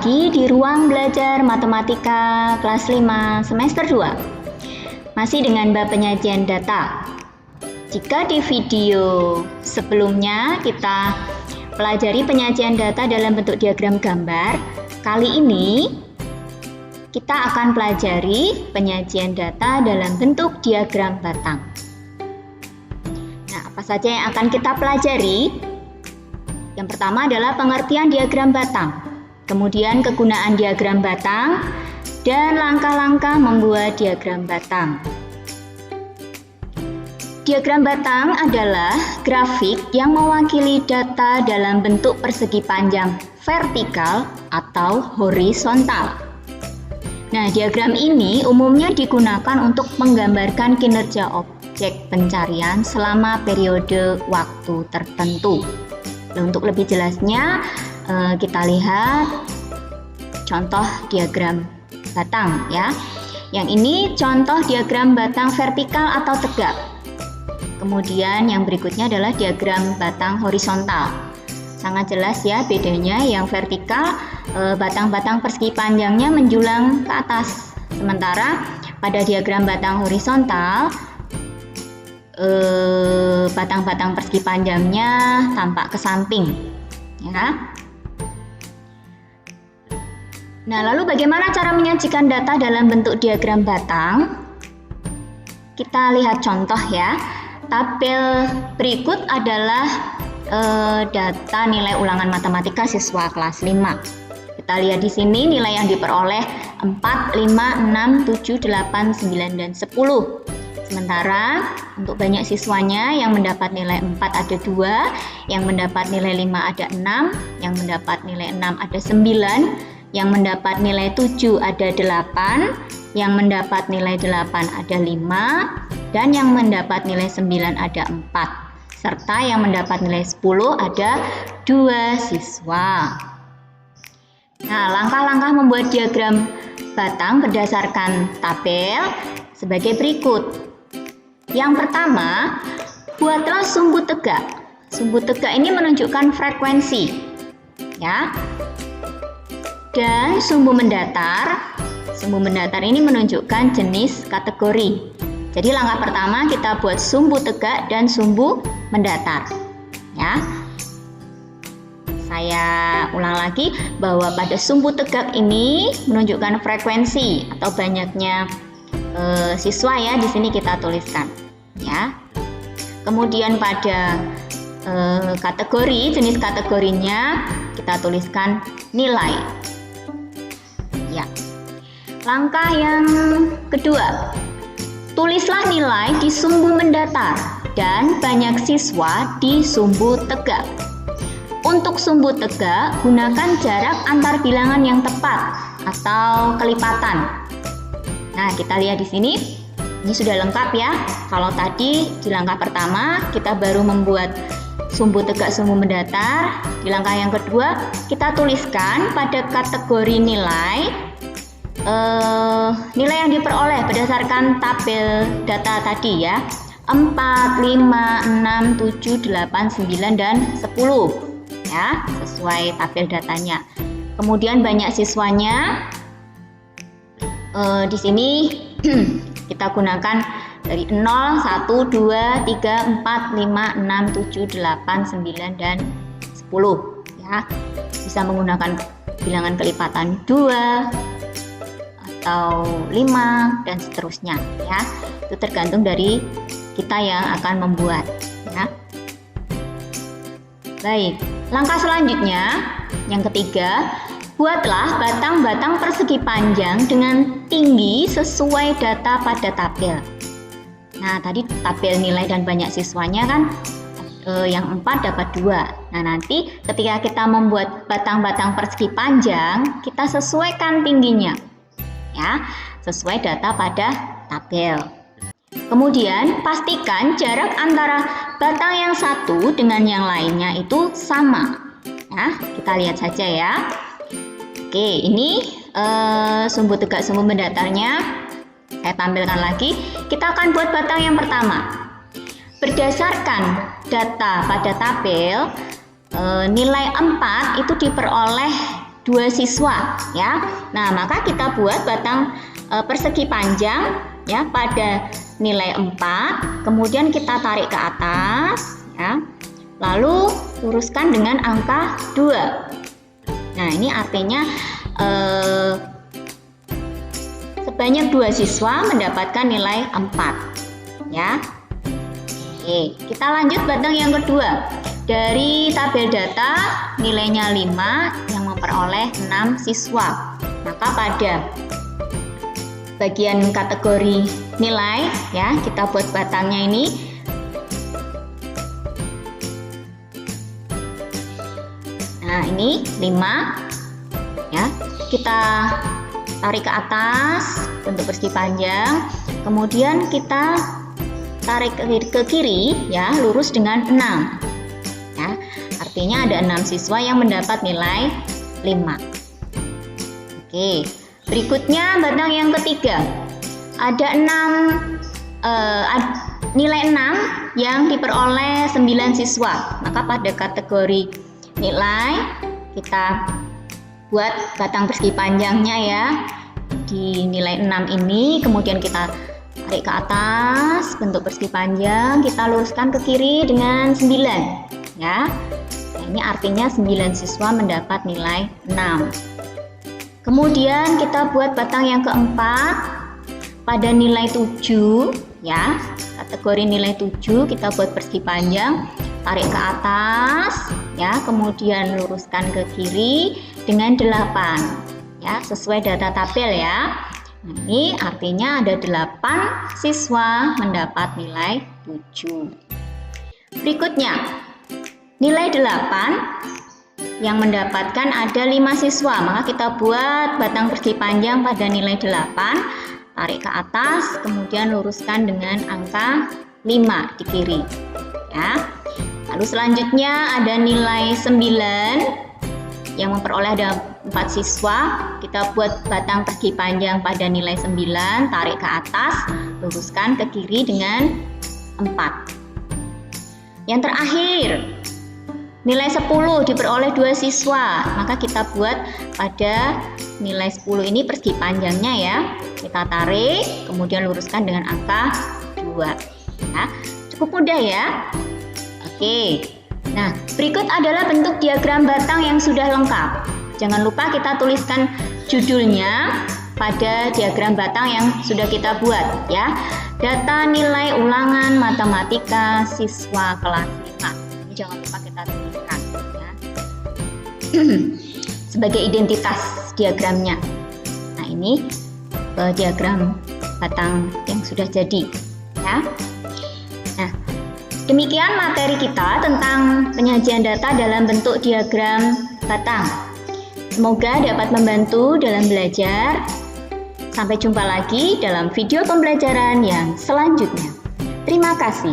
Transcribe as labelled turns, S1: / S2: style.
S1: lagi di ruang belajar matematika kelas 5 semester 2. Masih dengan bab penyajian data. Jika di video sebelumnya kita pelajari penyajian data dalam bentuk diagram gambar, kali ini kita akan pelajari penyajian data dalam bentuk diagram batang. Nah, apa saja yang akan kita pelajari? Yang pertama adalah pengertian diagram batang, kemudian kegunaan diagram batang, dan langkah-langkah membuat diagram batang. Diagram batang adalah grafik yang mewakili data dalam bentuk persegi panjang vertikal atau horizontal. Nah, diagram ini umumnya digunakan untuk menggambarkan kinerja objek pencarian selama periode waktu tertentu. Untuk lebih jelasnya, kita lihat contoh diagram batang ya. Yang ini contoh diagram batang vertikal atau tegak. Kemudian yang berikutnya adalah diagram batang horizontal. Sangat jelas ya bedanya. Yang vertikal, batang-batang persegi panjangnya menjulang ke atas. Sementara pada diagram batang horizontal, batang-batang persegi panjangnya tampak ke samping ya. Nah, lalu bagaimana cara menyajikan data dalam bentuk diagram batang? Kita lihat contoh ya. Tabel berikut adalah data nilai ulangan matematika siswa kelas 5. Kita lihat di sini nilai yang diperoleh 4, 5, 6, 7, 8, 9 dan 10. Sementara untuk banyak siswanya yang mendapat nilai 4 ada 2, yang mendapat nilai 5 ada 6, yang mendapat nilai 6 ada 9, yang mendapat nilai 7 ada 8, yang mendapat nilai 8 ada 5, dan yang mendapat nilai 9 ada 4, serta yang mendapat nilai 10 ada 2 siswa. Nah, langkah-langkah membuat diagram batang berdasarkan tabel sebagai berikut. Yang pertama, buatlah sumbu tegak. Sumbu tegak ini menunjukkan frekuensi, ya. Dan sumbu mendatar. Sumbu mendatar ini menunjukkan jenis kategori. Jadi langkah pertama kita buat sumbu tegak dan sumbu mendatar, ya. Saya ulang lagi bahwa pada sumbu tegak ini menunjukkan frekuensi atau banyaknya siswa ya, di sini kita tuliskan ya. Kemudian pada kategori, jenis kategorinya kita tuliskan nilai ya. Langkah yang kedua, tulislah nilai di sumbu mendatar dan banyak siswa di sumbu tegak. Untuk sumbu tegak, gunakan jarak antar bilangan yang tepat atau kelipatan. Nah, kita lihat di sini, ini sudah lengkap ya. Kalau tadi di langkah pertama kita baru membuat sumbu tegak, sumbu mendatar. Di langkah yang kedua kita tuliskan pada kategori nilai, nilai yang diperoleh berdasarkan tabel data tadi ya. 4, 5, 6, 7, 8, 9 dan 10 ya, sesuai tabel datanya. Kemudian banyak siswanya. Di sini kita gunakan dari 0, 1, 2, 3, 4, 5, 6, 7, 8, 9 dan 10 ya. Bisa menggunakan bilangan kelipatan 2 atau 5 dan seterusnya ya. Itu tergantung dari kita yang akan membuat ya. Baik, langkah selanjutnya yang ketiga, buatlah batang-batang persegi panjang dengan tinggi sesuai data pada tabel. Nah, tadi tabel nilai dan banyak siswanya kan yang 4 dapat 2. Nah, nanti ketika kita membuat batang-batang persegi panjang, kita sesuaikan tingginya ya, sesuai data pada tabel. Kemudian pastikan jarak antara batang yang satu dengan yang lainnya itu sama. Nah, kita lihat saja ya. Oke, ini sumbu tegak, sumbu mendatarnya saya tampilkan lagi. Kita akan buat batang yang pertama. Berdasarkan data pada tabel, nilai 4 itu diperoleh 2 siswa ya. Nah, maka kita buat batang persegi panjang ya pada nilai 4, kemudian kita tarik ke atas ya. Lalu luruskan dengan angka 2. Nah, ini artinya sebanyak 2 siswa mendapatkan nilai 4 ya. Oke, kita lanjut batang yang kedua. Dari tabel data nilainya 5 yang memperoleh 6 siswa. Maka pada bagian kategori nilai ya, kita buat batangnya ini. Nah, ini 5 ya. Kita tarik ke atas bentuk persegi panjang, kemudian kita tarik ke kiri ya, lurus dengan 6 ya. Artinya ada 6 siswa yang mendapat nilai 5. Oke, berikutnya batang yang ketiga. Ada nilai 6 yang diperoleh 9 siswa. Maka pada kategori nilai kita buat batang persegi panjangnya ya di nilai 6 ini, kemudian kita tarik ke atas bentuk persegi panjang, kita luruskan ke kiri dengan 9 ya. Nah, ini artinya 9 siswa mendapat nilai 6. Kemudian kita buat batang yang keempat pada nilai 7 ya. Kategori nilai 7 kita buat persegi panjang, tarik ke atas ya, kemudian luruskan ke kiri dengan 8 ya, sesuai data tabel ya. Nah, ini artinya ada 8 siswa mendapat nilai 7. Berikutnya, nilai 8 yang mendapatkan ada 5 siswa. Maka kita buat batang persegi panjang pada nilai 8, tarik ke atas, kemudian luruskan dengan angka 5 di kiri ya. Lalu selanjutnya ada nilai 9 yang memperoleh ada 4 siswa. Kita buat batang persegi panjang pada nilai 9, tarik ke atas, luruskan ke kiri dengan 4. Yang terakhir, nilai 10 diperoleh 2 siswa. Maka kita buat pada nilai 10 ini persegi panjangnya ya. Kita tarik, kemudian luruskan dengan angka 2 ya. Cukup mudah ya. Oke. Nah, berikut adalah bentuk diagram batang yang sudah lengkap. Jangan lupa kita tuliskan judulnya pada diagram batang yang sudah kita buat ya. Data nilai ulangan matematika siswa kelas 5. Ini jangan lupa kita tuliskan ya. Sebagai identitas diagramnya. Nah, ini diagram batang yang sudah jadi ya. Nah, demikian materi kita tentang penyajian data dalam bentuk diagram batang. Semoga dapat membantu dalam belajar. Sampai jumpa lagi dalam video pembelajaran yang selanjutnya. Terima kasih.